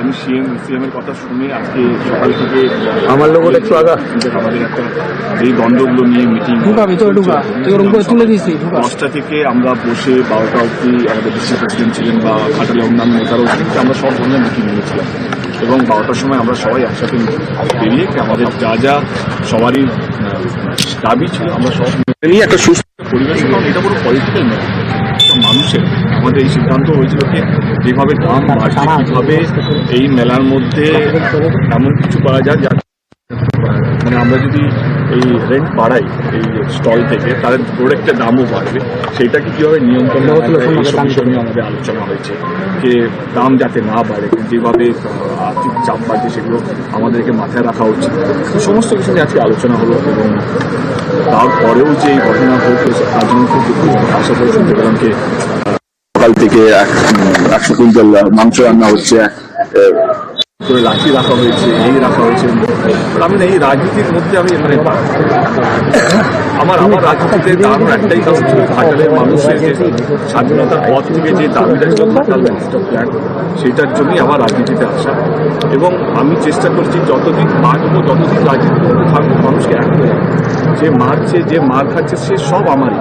আমি সিএম এর কথা শুনে আজকে সকাল থেকে আমার লোক একটু আগা আমাদের একটা এই দ্বন্দ্বগুলো নিয়ে মিটিং তুলে দিচ্ছি 10টা থেকে আমরা বসে 12টা অবধি আমাদের ডিস্ট্রিক্ট প্রেসিডেন্ট ছিলেন বা ঘাটালে অন্যান্য নেতারাও ছিলেন, আমরা সব ধরনের মিটিং নিয়েছিলাম এবং 12টার সময় আমরা সবাই একসাথে বেরিয়ে আমাদের যা যা সবারই দাবি ছিল আমরা সব নিয়ে একটা সুস্থ পরিবেশ, কারণ এটা কোনো পলিটিক্যাল নয়, মানুষের আমাদের এই সিদ্ধান্ত হয়েছিল যে যেভাবে দাম বাড়ছে কীভাবে এই মেলার মধ্যে এমন কিছু করা যায় যা মানে আমরা যদি এই রেন্ট বাড়াই এই স্টল থেকে তাদের প্রোডাক্টের দামও বাড়বে, সেইটাকে কীভাবে নিয়ন্ত্রণ নিয়ে আমাদের আলোচনা হয়েছে যে দাম যাতে না বাড়ে, যেভাবে আর্থিক চাপ বাড়ছে সেগুলো আমাদেরকে মাথায় রাখা উচিত, সমস্ত কিছু নিয়ে আজকে আলোচনা হলো। এবং তারপরেও যে এই ঘটনা ঘটেছে তার জন্য খুব দুঃখ। আশা করে শুনতে পেলাম যে সকাল থেকে 100 কুইন্টাল মাংস রান্না হচ্ছে, করে লাঠি রাখা হয়েছে, এই রাখা হয়েছে। আমি না এই রাজনীতির মধ্যে আমি মানে আমার রাজনীতিতে দাঁড়ানোর একটাই কারণ ছিল, ঘাটালের মানুষের যে স্বাধীনতার পর থেকে যে দাবিটা ছিল ঘাটাল ম্যাজিস্ট্রা প্ল্যান, সেইটার জন্যই আমার রাজনীতিতে আসা। এবং আমি চেষ্টা করছি যতদিন বাঁচবো ততদিন রাজনীতির মধ্যে থাকবো, মানুষকে এক করে যে মারছে যে মার খাচ্ছে সে সব আমারই,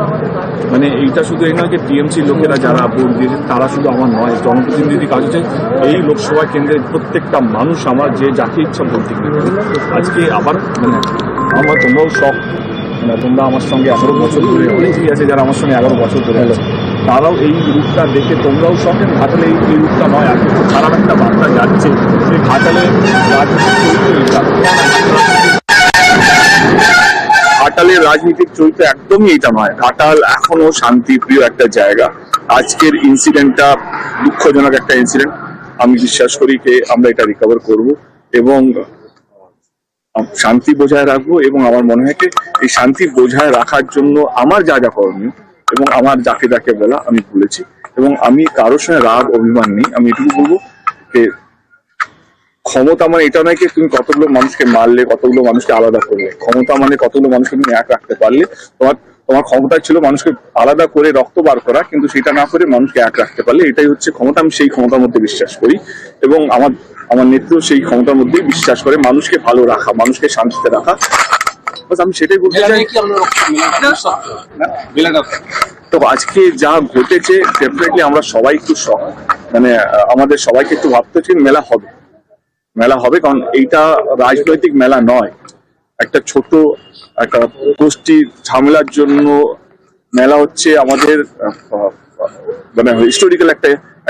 মানে এইটা শুধু এই নয় যে টিএমসির লোকেরা যারা ভোট দিয়েছে তারা শুধু আমার নয়, জনপ্রতিনিধি কাজ হচ্ছে এই লোকসভা কেন্দ্রের প্রত্যেকটা মানুষ আমার, যে যাকে ইচ্ছা ভোট দিতে। আজকে আবার মানে আমার তোমরাও সব মানে তোমরা আমার সঙ্গে 11 বছর ধরে, অনেকেই আছে যারা আমার সঙ্গে 11 বছর ধরে আছে, তারাও এই রূপটা দেখে তোমরাও সব ঘাটালে এই রূপটা নয় আর খুব খারাপ একটা বার্তা যাচ্ছে যে ঘাটালে ঘাটালের রাজনীতির চরিত্র একদমই এটা নয়। ঘাটাল এখনো শান্তিপ্রিয় একটা জায়গা। আজকের ইনসিডেন্টটা দুঃখজনক একটা ইনসিডেন্ট, আমি বিশ্বাস করি যে আমরা এটা রিকভার করব এবং শান্তি বজায় রাখবো। এবং আমার মনে হয় এই শান্তি বজায় রাখার জন্য আমার যা যা করণীয় এবং আমার যাকে যাকে বলা আমি বলেছি, এবং আমি কারোর সঙ্গে রাগ অভিমান নেই। আমি এটুকু বলবো যে ক্ষমতা মানে এটা নয় যে তুমি কতগুলো মানুষকে মারলে, কতগুলো মানুষকে আলাদা করলে। ক্ষমতা মানে কতগুলো মানুষকে তুমি এক রাখতে পারলে। তোমার ক্ষমতা ছিল মানুষকে আলাদা করে রক্ত বার করা, কিন্তু সেটা না করে মানুষকে এক রাখতে পারলে, এটাই হচ্ছে ক্ষমতা। আমি সেই ক্ষমতার মধ্যে বিশ্বাস করি এবং আমার নেতৃত্ব সেই ক্ষমতার মধ্যেই বিশ্বাস করে, মানুষকে ভালো রাখা, মানুষকে শান্তিতে রাখা। আমি সেটাই বলতে চাই। তো আজকে যা ঘটেছে ডেফিনেটলি আমরা সবাই একটু মানে আমাদের সবাইকে একটু ভাবতে হচ্ছে মেলা হবে, কারণ এইটা রাজনৈতিক মেলা নয়, একটা ছোট একটা গোষ্ঠী ঝামেলার জন্য মেলা হচ্ছে। আমাদের মানে হিস্টোরিক্যাল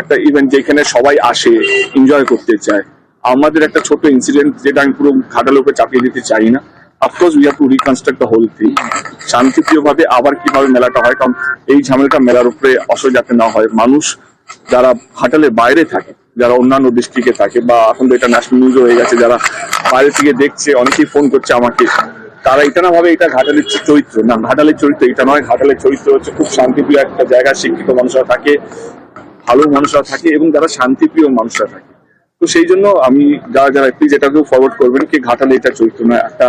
একটা ইভেন্ট যেখানে সবাই আসে, এনজয় করতে চায়। আমাদের একটা ছোট ইনসিডেন্ট যেটা আমি পুরো ঘাটালের উপরে চাপিয়ে দিতে চাই না। Of course we have to reconstruct the whole thing, শান্তিপ্রিয় ভাবে আবার কিভাবে মেলাটা হয়, কারণ এই ঝামেলাটা মেলার উপরে অসহ্য যাতে না হয়। মানুষ যারা ঘাটালের বাইরে থাকে, যারা অন্যান্য ডিস্ট্রিক্টে থাকে, বা এখন তো এটা ন্যাশনাল নিউজ হয়ে গেছে, যারা বাইরে থেকে দেখছে, অনেকেই ফোন করছে আমাকে, তারা এটা না ভাবে এটা ঘাটালের চরিত্র না। ঘাটালের চরিত্র এটা নয়। ঘাটালের চরিত্র হচ্ছে খুব শান্তিপ্রিয় একটা জায়গা, শিক্ষিত মানুষরা থাকে, ভালো মানুষরা থাকে এবং যারা শান্তিপ্রিয় মানুষরা থাকে। তো সেই জন্য আমি যারা প্লিজ এটাকেও ফরওয়ার্ড করবেন কি ঘাটালে এটা চরিত্র নয়, একটা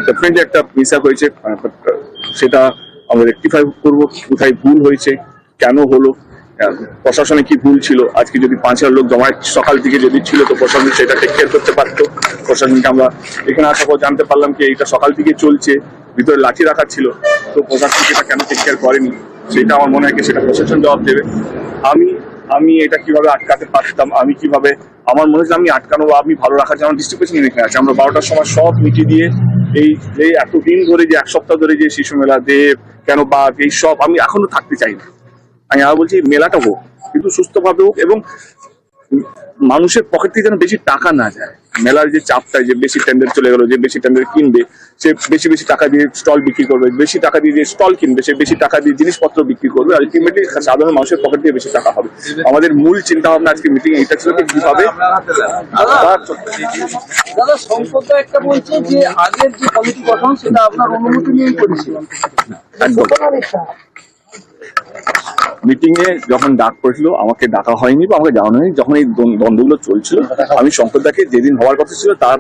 ডেফিনেটলি একটা মিসআপ হয়েছে, সেটা আমরা রেকটিফাই করবো। কোথায় ভুল হয়েছে, কেন হলো, প্রশাসনে কি ভুল ছিল। আজকে যদি 5,000 লোক জমায়েত সকাল থেকে যদি ছিল, তো প্রশাসন সেটা টেক কেয়ার করতে পারতো। প্রশাসনকে আমরা এখানে আসার পর জানতে পারলাম কি এটা সকাল থেকে চলছে, ভিতরে লাঠি রাখা ছিল, তো প্রশাসন সেটা কেন টেক কেয়ার করেনি, সেটা আমার মনে হয় সেটা প্রশাসন জবাব দেবে। আমি এটা কিভাবে আটকাতে পারতাম, আমি কিভাবে, আমার মনে হচ্ছে আমি আটকানো বা আমি ভালো রাখার জন্য ডিস্ট্রিবিউশন এখানে আছে। আমরা 12টার সময় সব মিটিয়ে দিয়ে এই যে এতদিন ধরে যে 1 সপ্তাহ ধরে যে শিশু মেলা দেব কেন বা এই সব, আমি এখনো থাকতে চাই না। আমি আবার বলছি মেলাটা হোক, কিন্তু সুস্থভাবে হোক এবং মানুষের পকেট থেকে যেন বেশি টাকা না যায়। মেলার যে চাপটা, যে বেশি টেন্ডার চলে গেল, যে বেশি টেন্ডার কিনবে সে বেশি টাকা দিয়ে স্টল বিক্রি করবে, বেশি টাকা দিয়ে যে স্টল কিনবে সে বেশি টাকা দিয়ে জিনিসপত্র বিক্রি করবে, আলটিমেটলি সাধারণ মানুষের পকেট দিয়ে বেশি টাকা হবে। আমাদের মূল চিন্তা ভাবনা আজকে মিটিং এইটা ছিল যে কিভাবে একটা বলছে যে আগের যে কমিটি গঠন সেটা আপনার অনুমতি নিয়েই করেছিলেন। মিটিং এ যখন ডাক পড়েছিল আমাকে ডাকা হয়নি বা আমাকে জানানো হয়নি। যখন এই দ্বন্দ্বগুলো চলছিল আমি শঙ্করদাকে যেদিন হওয়ার কথা ছিল তার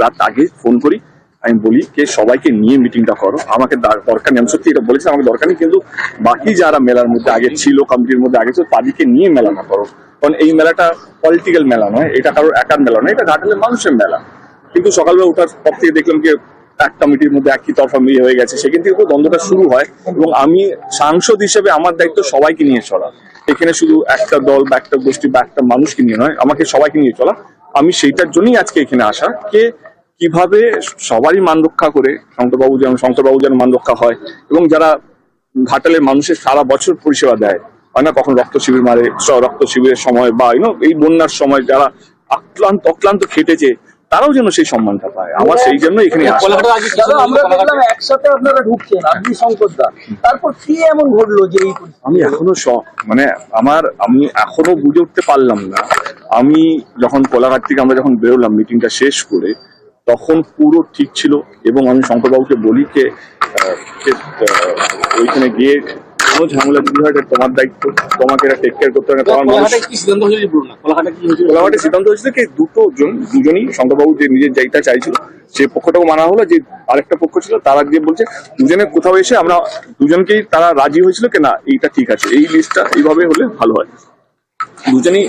রাত আগে ফোন করি, আমি বলি যে সবাইকে নিয়ে মিটিংটা করো, আমাকে দরকার নেই। আমি সত্যি এটা বলেছি আমাকে দরকার নেই, কিন্তু বাকি যারা মেলার মধ্যে আগে ছিল, কমিটির মধ্যে আগে ছিল, তাদেরকে নিয়ে মেলাটা করো। কারণ এই মেলাটা পলিটিক্যাল মেলা নয়, এটা কারোর একার মেলা নয়, এটা ঘাটালের মানুষের মেলা। কিন্তু সকালবেলা ওঠার পর থেকে দেখলাম যে এক কমিটির মধ্যে একই তরফা মিলিয়ে হয়ে গেছে, সেখান থেকে দ্বন্দ্বটা শুরু হয়। এবং আমি সাংসদ হিসেবে আমার দায়িত্ব সবাইকে নিয়ে চলা, এখানে শুধু একটা দল বা একটা গোষ্ঠী বা একটা মানুষকে নিয়ে নয়, আমাকে সবাইকে নিয়ে চলা। আমি সেইটার জন্যই আজকে এখানে আসা, কে কিভাবে সবারই মান রক্ষা করে শঙ্করবাবু যেন মান রক্ষা হয়, এবং যারা ঘাটালের মানুষের সারা বছর পরিষেবা দেয়, হয় না, কখন রক্ত শিবির মারে, রক্ত শিবিরের সময় বা এই বন্যার সময় যারা অক্লান্ত খেটেছে, তারাও যেন সেই সম্মানটা পায়। আমার সেই জন্য এখানে আসা। দাদা, আমরা দেখলাম একসাথে আপনারা ঢুকছেন, আপনি শঙ্করদা, তারপর কি এমন ঘটলো যে এই পরিস্থিতি? আমি এখনো আমি এখনো বুঝে উঠতে পারলাম না। আমি যখন কোলাঘাট থেকে আমরা যখন বেরোলাম মিটিংটা শেষ করে, তখন পুরো ঠিক ছিল। এবং আমি শঙ্করবাবুকে বলি যে ওইখানে গিয়ে কোনো ঝামেলা যদি হয়, এটা তোমার দায়িত্ব, তোমাকে এটা টেক কেয়ার করতে হবে। তোমার কোলাঘাটে সিদ্ধান্ত হয়েছিল কি দুজনই শঙ্করবাবু যে নিজের জায়গাটা চাইছিল, সে পক্ষটাও মানা হলো, যে আরেকটা পক্ষ ছিল তারা গিয়ে বলছে দুজনে কোথাও এসে আমরা দুজনকেই তারা রাজি হয়েছিল কি না এইটা ঠিক আছে, এই লিস্টটা এইভাবে হলে ভালো হয়। দুজনেই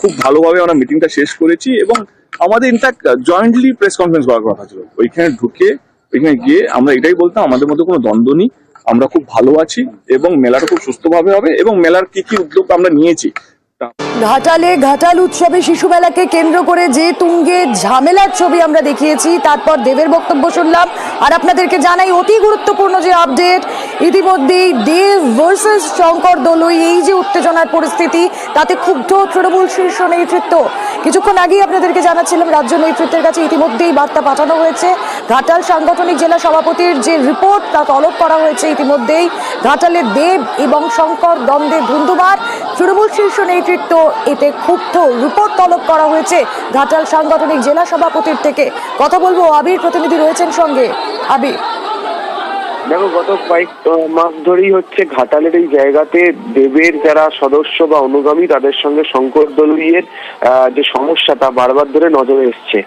খুব ভালোভাবে আমরা মিটিংটা শেষ করেছি। এবং আমাদের ইনফ্যাক্ট জয়েন্টলি প্রেস কনফারেন্স করার কথা ছিল। ওইখানে গিয়ে আমরা এটাই বলতাম, আমাদের মধ্যে কোনো দ্বন্দ্ব নেই, আমরা খুব ভালো আছি এবং মেলাটা খুব সুস্থভাবে হবে। এবং মেলার কি কি উদ্যোগ আমরা নিয়েছি। ঘাটালে ঘাটাল উৎসবে শিশু মেলাকে কেন্দ্র করে যে তুঙ্গে ঝামেলার ছবি আমরা দেখিয়েছি, তারপর দেবের বক্তব্য শুনলাম। আর আপনাদেরকে জানাই অতি গুরুত্বপূর্ণ যে আপডেট, ইতিমধ্যেই দেব ভার্সেস শঙ্কর দলুই, এই যে উত্তেজনার পরিস্থিতি, তাতে ক্ষুব্ধ তৃণমূল শীর্ষ নেতৃত্ব। কিছুক্ষণ আগেই আপনাদেরকে জানাচ্ছিলাম রাজ্য নেতৃত্বের কাছে ইতিমধ্যেই বার্তা পাঠানো হয়েছে। ঘাটাল সাংগঠনিক জেলা সভাপতির যে রিপোর্ট তা তলব করা হয়েছে ইতিমধ্যেই। ঘাটালের দেব এবং শঙ্কর দ্বন্দ্বে ধুন্ধুমার, তৃণমূল শীর্ষ নেতৃত্ব এতে ক্ষুব্ধ, রিপোর্ট তলব করা হয়েছে ঘাটাল সাংগঠনিক জেলা সভাপতির থেকে। কথা বলবো, আবির প্রতিনিধি রয়েছেন সঙ্গে। আবির, দেখো, গত কয়েক মাস ধরেই হচ্ছে ঘাটালের এই জায়গাতে দেবের যারা সদস্য বা অনুগামী, তাদের সঙ্গে শঙ্কর দলুইয়ের যে সমস্যা তা বারবার ধরে নজরে এসছে।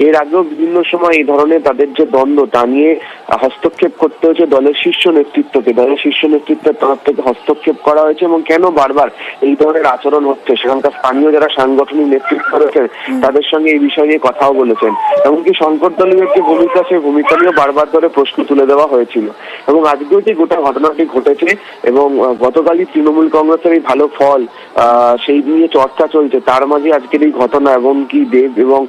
এর আগেও বিভিন্ন সময় এই ধরনের তাদের যে দ্বন্দ্ব, তা নিয়ে হস্তক্ষেপ করতে হয়েছে দলের শীর্ষ নেতৃত্বকে। দলের শীর্ষ নেতৃত্বের তরফ থেকে হস্তক্ষেপ করা হয়েছে। এবং কেন বারবার এই ধরনের আচরণ হচ্ছে, সেখানকার স্থানীয় যারা সাংগঠনিক নেতৃত্ব রয়েছেন তাদের সঙ্গে এই বিষয় নিয়ে কথাও বলেছেন। এমনকি শঙ্কর দলুইয়ের যে ভূমিকা, সেই ভূমিকা নিয়েও বারবার ধরে প্রশ্ন তুলে দেওয়া হয়েছিল। এবং আজকেও যে গোটা ঘটনাটি ঘটেছে, এবং গতকালই তৃণমূল কংগ্রেসের এই ভালো ফল সেই নিয়ে চর্চা চলছে, তার মাঝে আজকের এই ঘটনা, এবং কি দেব এবং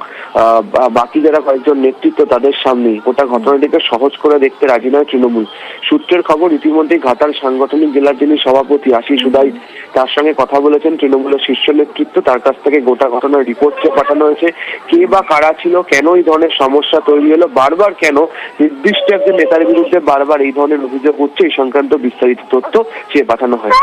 বাকি যারা কয়েকজন নেতৃত্ব, তাদের সামনে গোটা ঘটনাটিকে সহজ করে দেখতে রাজি নয় তৃণমূল। সূত্রের খবর, ইতিমধ্যেই ঘাটাল সাংগঠনিক জেলার যিনি সভাপতি আশিস উদাই, তার সঙ্গে কথা বলেছেন তৃণমূলের শীর্ষ নেতৃত্ব। তার কাছ থেকে গোটা ঘটনার রিপোর্ট পাঠানো হয়েছে। কে বা কারা ছিল, কেন এই ধরনের সমস্যা তৈরি হলো, বারবার কেন নির্দিষ্ট একজন নেতার বিরুদ্ধে বারবার এই ধরনের অভিযোগ উঠছে, এই সংক্রান্ত বিস্তারিত তথ্য চেয়ে পাঠানো হয়।